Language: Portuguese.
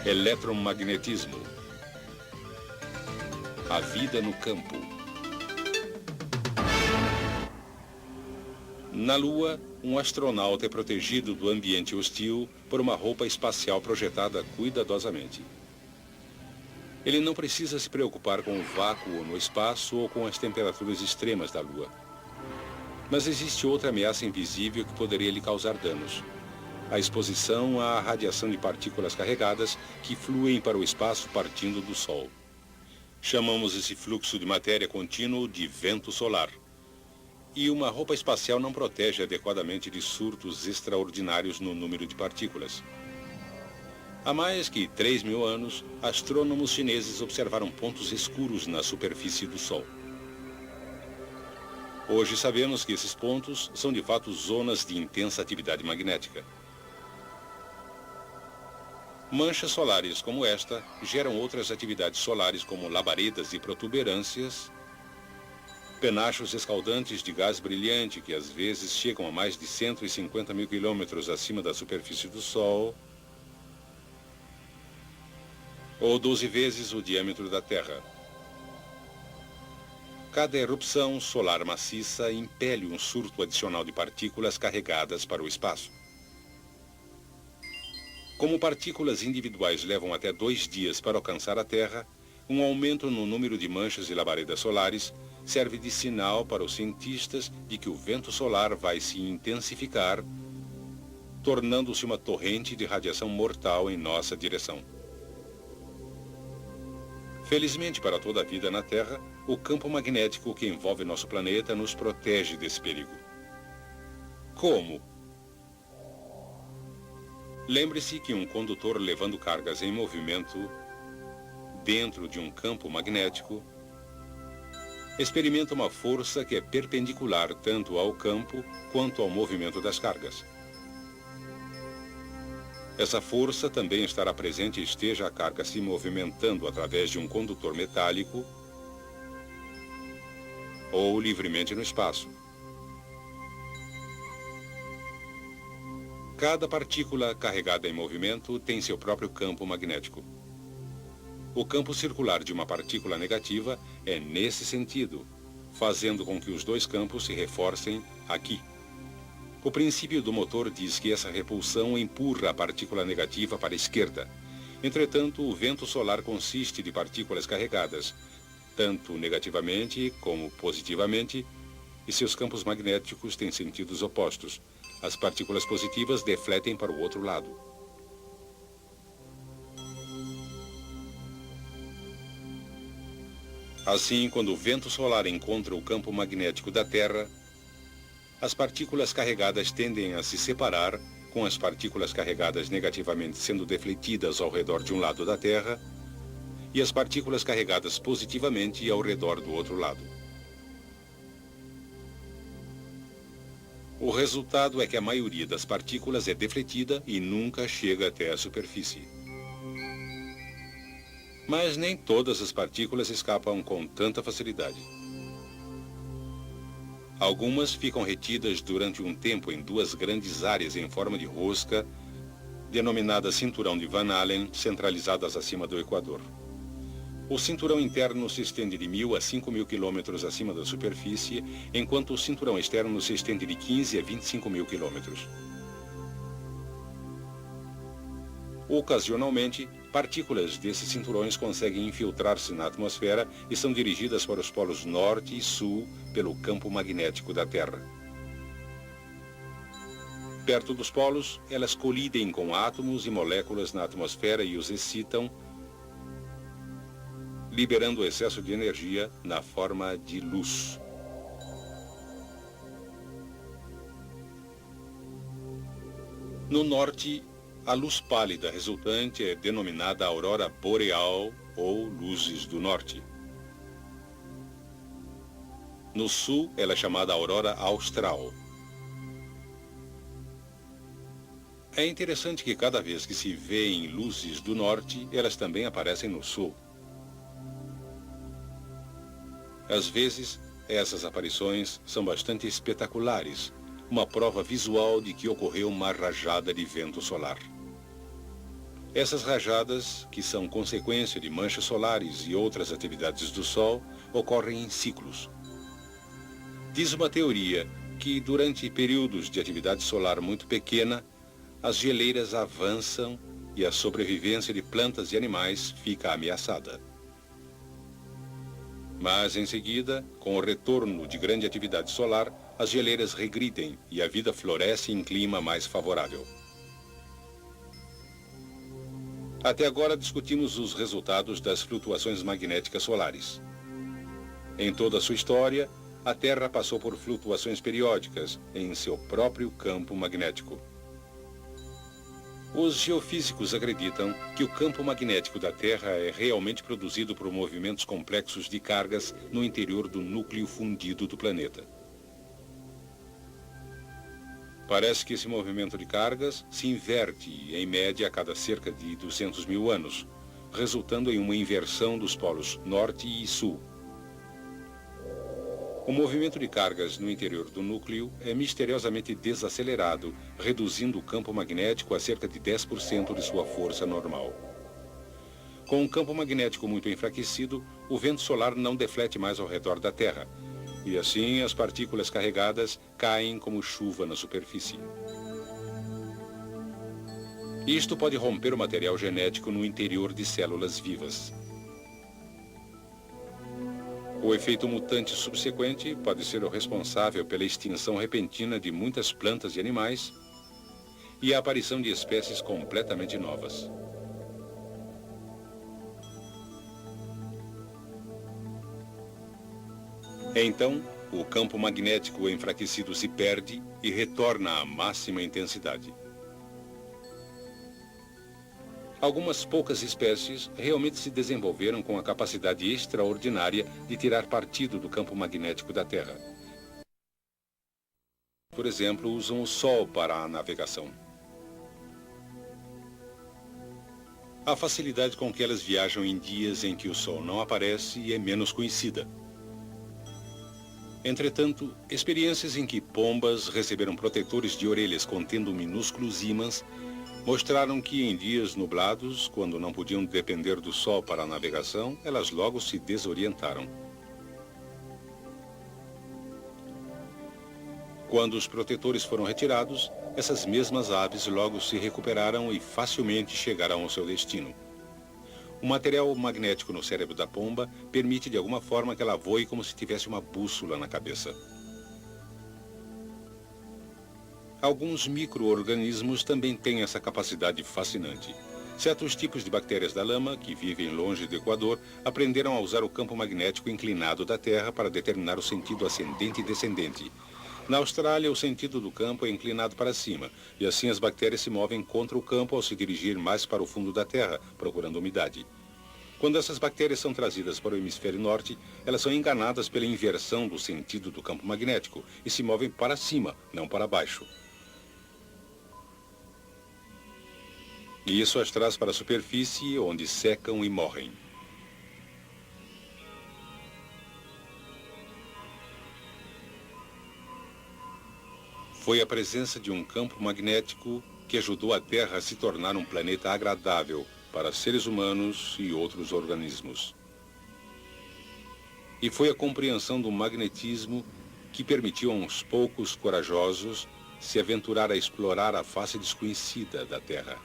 Eletromagnetismo. A vida no campo. Na Lua, um astronauta é protegido do ambiente hostil por uma roupa espacial projetada cuidadosamente. Ele não precisa se preocupar com o vácuo no espaço ou com as temperaturas extremas da Lua. Mas existe outra ameaça invisível que poderia lhe causar danos: a exposição à radiação de partículas carregadas que fluem para o espaço partindo do Sol. Chamamos esse fluxo de matéria contínuo de vento solar. E uma roupa espacial não protege adequadamente de surtos extraordinários no número de partículas. Há mais que 3.000 anos, astrônomos chineses observaram pontos escuros na superfície do Sol. Hoje sabemos que esses pontos são de fato zonas de intensa atividade magnética. Manchas solares como esta geram outras atividades solares como labaredas e protuberâncias, penachos escaldantes de gás brilhante que às vezes chegam a mais de 150.000 quilômetros acima da superfície do Sol, ou 12 vezes o diâmetro da Terra. Cada erupção solar maciça impele um surto adicional de partículas carregadas para o espaço. Como partículas individuais levam até 2 dias para alcançar a Terra, um aumento no número de manchas e labaredas solares serve de sinal para os cientistas de que o vento solar vai se intensificar, tornando-se uma torrente de radiação mortal em nossa direção. Felizmente para toda a vida na Terra, o campo magnético que envolve nosso planeta nos protege desse perigo. Como? Lembre-se que um condutor levando cargas em movimento dentro de um campo magnético experimenta uma força que é perpendicular tanto ao campo quanto ao movimento das cargas. Essa força também estará presente esteja a carga se movimentando através de um condutor metálico ou livremente no espaço. Cada partícula carregada em movimento tem seu próprio campo magnético. O campo circular de uma partícula negativa é nesse sentido, fazendo com que os dois campos se reforcem aqui. O princípio do motor diz que essa repulsão empurra a partícula negativa para a esquerda. Entretanto, o vento solar consiste de partículas carregadas, tanto negativamente como positivamente, e seus campos magnéticos têm sentidos opostos. As partículas positivas defletem para o outro lado. Assim, quando o vento solar encontra o campo magnético da Terra, as partículas carregadas tendem a se separar, com as partículas carregadas negativamente sendo defletidas ao redor de um lado da Terra e as partículas carregadas positivamente ao redor do outro lado. O resultado é que a maioria das partículas é defletida e nunca chega até a superfície. Mas nem todas as partículas escapam com tanta facilidade. Algumas ficam retidas durante um tempo em 2 grandes áreas em forma de rosca, denominadas cinturão de Van Allen, centralizadas acima do Equador. O cinturão interno se estende de 1.000 a 5.000 quilômetros acima da superfície, enquanto o cinturão externo se estende de 15 a 25.000 quilômetros. Ocasionalmente, partículas desses cinturões conseguem infiltrar-se na atmosfera e são dirigidas para os polos norte e sul pelo campo magnético da Terra. Perto dos polos, elas colidem com átomos e moléculas na atmosfera e os excitam, liberando o excesso de energia na forma de luz. No norte, a luz pálida resultante é denominada aurora boreal ou luzes do norte. No sul, ela é chamada aurora austral. É interessante que cada vez que se vêem luzes do norte, elas também aparecem no sul. Às vezes, essas aparições são bastante espetaculares, uma prova visual de que ocorreu uma rajada de vento solar. Essas rajadas, que são consequência de manchas solares e outras atividades do Sol, ocorrem em ciclos. Diz uma teoria que, durante períodos de atividade solar muito pequena, as geleiras avançam e a sobrevivência de plantas e animais fica ameaçada. Mas, em seguida, com o retorno de grande atividade solar, as geleiras regridem e a vida floresce em clima mais favorável. Até agora discutimos os resultados das flutuações magnéticas solares. Em toda a sua história, a Terra passou por flutuações periódicas em seu próprio campo magnético. Os geofísicos acreditam que o campo magnético da Terra é realmente produzido por movimentos complexos de cargas no interior do núcleo fundido do planeta. Parece que esse movimento de cargas se inverte, em média, a cada cerca de 200 mil anos, resultando em uma inversão dos polos norte e sul. O movimento de cargas no interior do núcleo é misteriosamente desacelerado, reduzindo o campo magnético a cerca de 10% de sua força normal. Com um campo magnético muito enfraquecido, o vento solar não deflete mais ao redor da Terra, e assim as partículas carregadas caem como chuva na superfície. Isto pode romper o material genético no interior de células vivas. O efeito mutante subsequente pode ser o responsável pela extinção repentina de muitas plantas e animais e a aparição de espécies completamente novas. Então, o campo magnético enfraquecido se perde e retorna à máxima intensidade. Algumas poucas espécies realmente se desenvolveram com a capacidade extraordinária de tirar partido do campo magnético da Terra. Por exemplo, usam o Sol para a navegação. A facilidade com que elas viajam em dias em que o Sol não aparece é menos conhecida. Entretanto, experiências em que pombas receberam protetores de orelhas contendo minúsculos ímãs mostraram que em dias nublados, quando não podiam depender do sol para a navegação, elas logo se desorientaram. Quando os protetores foram retirados, essas mesmas aves logo se recuperaram e facilmente chegaram ao seu destino. O material magnético no cérebro da pomba permite de alguma forma que ela voe como se tivesse uma bússola na cabeça. Alguns micro-organismos também têm essa capacidade fascinante. Certos tipos de bactérias da lama, que vivem longe do Equador, aprenderam a usar o campo magnético inclinado da Terra para determinar o sentido ascendente e descendente. Na Austrália, o sentido do campo é inclinado para cima, e assim as bactérias se movem contra o campo ao se dirigir mais para o fundo da Terra, procurando umidade. Quando essas bactérias são trazidas para o hemisfério norte, elas são enganadas pela inversão do sentido do campo magnético e se movem para cima, não para baixo. E isso as traz para a superfície, onde secam e morrem. Foi a presença de um campo magnético que ajudou a Terra a se tornar um planeta agradável para seres humanos e outros organismos. E foi a compreensão do magnetismo que permitiu a uns poucos corajosos se aventurar a explorar a face desconhecida da Terra.